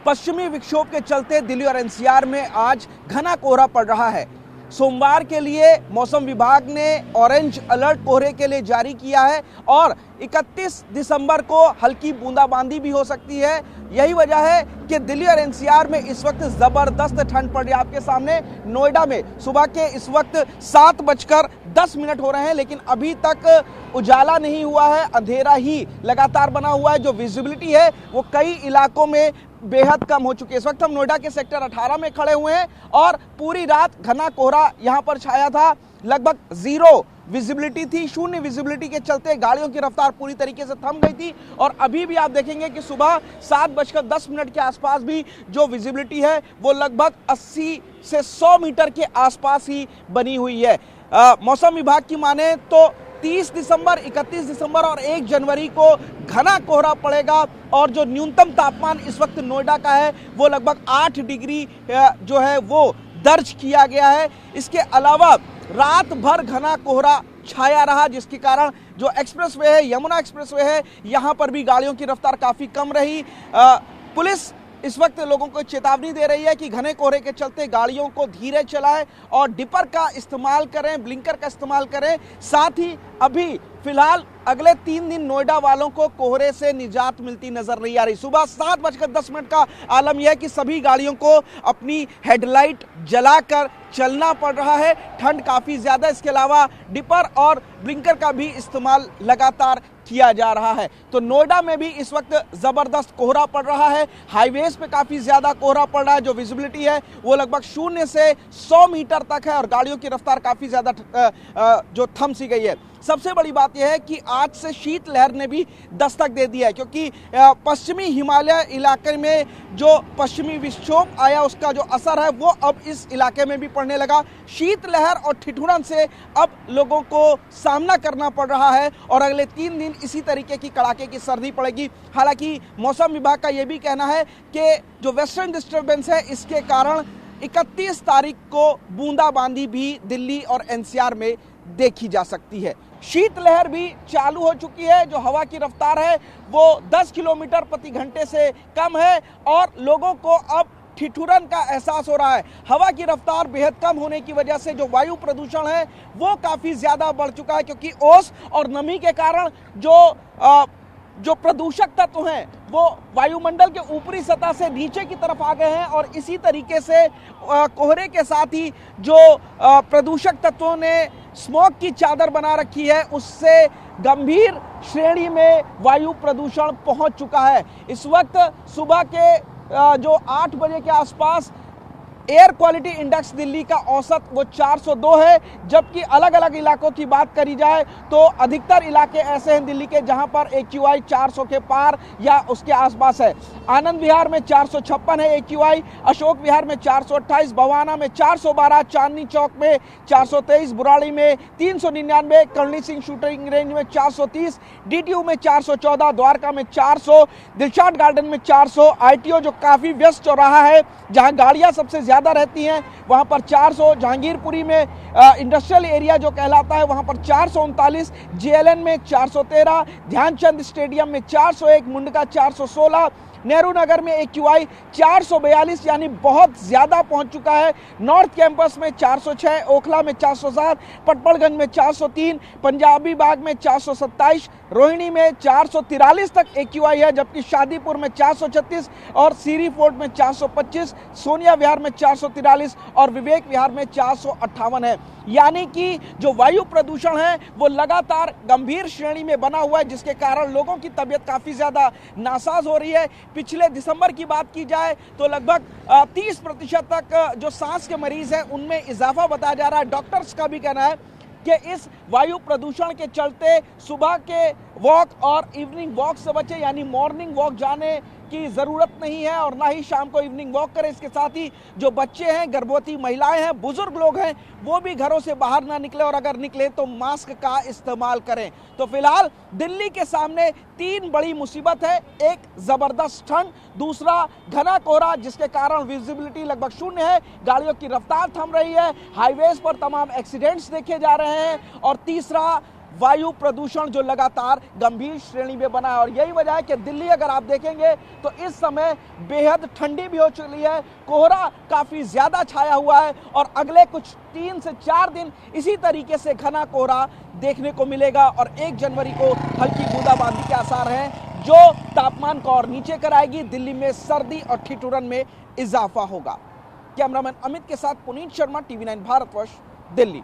पश्चिमी विक्षोभ के चलते दिल्ली और एनसीआर में आज घना कोहरा पड़ रहा है। सोमवार के लिए मौसम विभाग ने ऑरेंज अलर्ट कोहरे के लिए जारी किया है और 31 दिसंबर को हल्की बूंदाबांदी भी हो सकती है। यही वजह है कि दिल्ली और एनसीआर में इस वक्त जबरदस्त ठंड पड़ रही है। आपके सामने नोएडा में सुबह के इस वक्त 7:10 हो रहे हैं, लेकिन अभी तक उजाला नहीं हुआ है, अंधेरा ही लगातार बना हुआ है। जो विजिबिलिटी है वो कई इलाकों में बेहद कम हो चुकी है। इस वक्त हम नोएडा के सेक्टर 18 में खड़े हुए हैं और पूरी रात घना कोहरा यहां पर छाया था। लगभग जीरो विजिबिलिटी थी, शून्य विजिबिलिटी के चलते गाड़ियों की रफ्तार पूरी तरीके से थम गई थी। और अभी भी आप देखेंगे कि सुबह 7:10 के आसपास भी जो विजिबिलिटी है वो लगभग 80 से 100 मीटर के आसपास ही बनी हुई है। मौसम विभाग की माने तो 30 दिसंबर, 31 दिसंबर और 1 जनवरी को घना कोहरा पड़ेगा और जो न्यूनतम तापमान इस वक्त नोएडा का है वो लगभग 8 डिग्री जो है वो दर्ज किया गया है। इसके अलावा रात भर घना कोहरा छाया रहा, जिसके कारण जो एक्सप्रेसवे है, यमुना एक्सप्रेसवे है, यहां पर भी गाड़ियों की रफ्तार काफी कम रही। पुलिस इस वक्त लोगों को चेतावनी दे रही है कि घने कोहरे के चलते गाड़ियों को धीरे चलाएं और डिपर का इस्तेमाल करें, ब्लिंकर का इस्तेमाल करें। साथ ही अभी फिलहाल अगले 3 दिन नोएडा वालों को कोहरे से निजात मिलती नजर नहीं आ रही। सुबह 7:10 का आलम यह है कि सभी गाड़ियों को अपनी हेडलाइट जलाकर चलना पड़ रहा है। ठंड काफी ज्यादा, इसके अलावा डिपर और ब्लिंकर का भी इस्तेमाल लगातार किया जा रहा है। तो नोएडा में भी इस वक्त जबरदस्त कोहरा पड़ रहा है। हाईवेज पे काफी ज्यादा कोहरा पड़ रहा है। जो विजिबिलिटी है वो लगभग 0 से 100 मीटर तक है और गाड़ियों की रफ्तार काफी ज्यादा जो थम सी गई है। सबसे बड़ी बात यह है कि आज से शीतलहर ने भी दस्तक दे दी है, क्योंकि पश्चिमी हिमालय इलाके में जो पश्चिमी विक्षोभ आया उसका जो असर है वो अब इस इलाके में भी पड़ने लगा। शीतलहर और ठिठुरन से अब लोगों को सामना करना पड़ रहा है और अगले 3 दिन इसी तरीके की कड़ाके की सर्दी पड़ेगी। हालांकि मौसम विभाग का यह भी कहना है कि जो वेस्टर्न डिस्टर्बेंस है इसके कारण 31 तारीख को बूंदाबांदी भी दिल्ली और एनसीआर में देखी जा सकती है। शीतलहर भी चालू हो चुकी है। जो हवा की रफ्तार है वो 10 किलोमीटर प्रति घंटे से कम है और लोगों को अब ठिठुरन का एहसास हो रहा है। हवा की रफ्तार बेहद कम होने की वजह से जो वायु प्रदूषण है वो काफी ज्यादा बढ़ चुका है, क्योंकि ओस और नमी के कारण जो प्रदूषक तत्व हैं वो वायुमंडल के ऊपरी सतह से नीचे की तरफ आ गए हैं और इसी तरीके से कोहरे के साथ ही जो प्रदूषक तत्वों ने स्मोक की चादर बना रखी है उससे गंभीर श्रेणी में वायु प्रदूषण पहुंच चुका है। इस वक्त सुबह के जो 8 बजे के आसपास एयर क्वालिटी इंडेक्स दिल्ली का औसत वो 402 है, जबकि अलग अलग इलाकों की बात करी जाए तो अधिकतर इलाके ऐसे हैं दिल्ली के जहां पर AQI 400 के पार या उसके आसपास है। आनंद विहार में 456 है AQI, अशोक विहार में 428, भवाना में 412, चांदनी चौक में 423, बुराड़ी में 399, करणी सिंह शूटिंग रेंज में 430, DTU में 414, द्वारका में 400, दिलशाद गार्डन में 400, ITO जो काफी व्यस्त चौराहा है जहां गाड़ियां सबसे ज्यादा रहती हैं वहां पर 400, जहांगीरपुरी में इंडस्ट्रियल एरिया जो कहलाता है वहां पर 439, JLN में 413, ध्यानचंद स्टेडियम में 401, मुंडका 416, नेहरू नगर में AQI 442 यानी बहुत ज्यादा पहुंच चुका है। नॉर्थ कैंपस में 406, ओखला में 407, पटपड़गंज में 403, पंजाबी बाग में 427, रोहिणी में 443 तक AQI है, जबकि शादीपुर में 436 और सीरी फोर्ट में 425, सोनिया विहार में 443 और विवेक विहार में 458 है। यानी कि जो वायु प्रदूषण है वो लगातार गंभीर श्रेणी में बना हुआ है, जिसके कारण लोगों की तबीयत काफी ज्यादा नासाज हो रही है। पिछले दिसंबर की बात की जाए तो लगभग 30% तक जो सांस के मरीज हैं उनमें इजाफा बताया जा रहा है। डॉक्टर्स का भी कहना है कि इस वायु प्रदूषण के चलते सुबह के वॉक और इवनिंग वॉक से बचे, यानी मॉर्निंग वॉक जाने की ज़रूरत नहीं है और ना ही शाम को इवनिंग वॉक करें। इसके साथ ही जो बच्चे हैं, गर्भवती महिलाएं हैं, बुजुर्ग लोग हैं, वो भी घरों से बाहर ना निकले और अगर निकले तो मास्क का इस्तेमाल करें। तो फिलहाल दिल्ली के सामने 3 बड़ी मुसीबत है। एक ज़बरदस्त ठंड, दूसरा घना कोहरा जिसके कारण विजिबिलिटी लगभग 0 है, गाड़ियों की रफ्तार थम रही है, हाईवेज पर तमाम एक्सीडेंट्स देखे जा रहे हैं और तीसरा वायु प्रदूषण जो लगातार गंभीर श्रेणी में बना है। और यही वजह है कि दिल्ली अगर आप देखेंगे तो इस समय बेहद ठंडी भी हो चुकी है, कोहरा काफी ज्यादा छाया हुआ है और अगले कुछ 3 से 4 दिन इसी तरीके से घना कोहरा देखने को मिलेगा और 1 जनवरी को हल्की बूंदाबांदी के आसार हैं, जो तापमान को और नीचे कराएगी। दिल्ली में सर्दी और ठिठुरन में इजाफा होगा। कैमरामैन अमित के साथ पुनीत शर्मा, टीवी 9 भारतवर्ष, दिल्ली।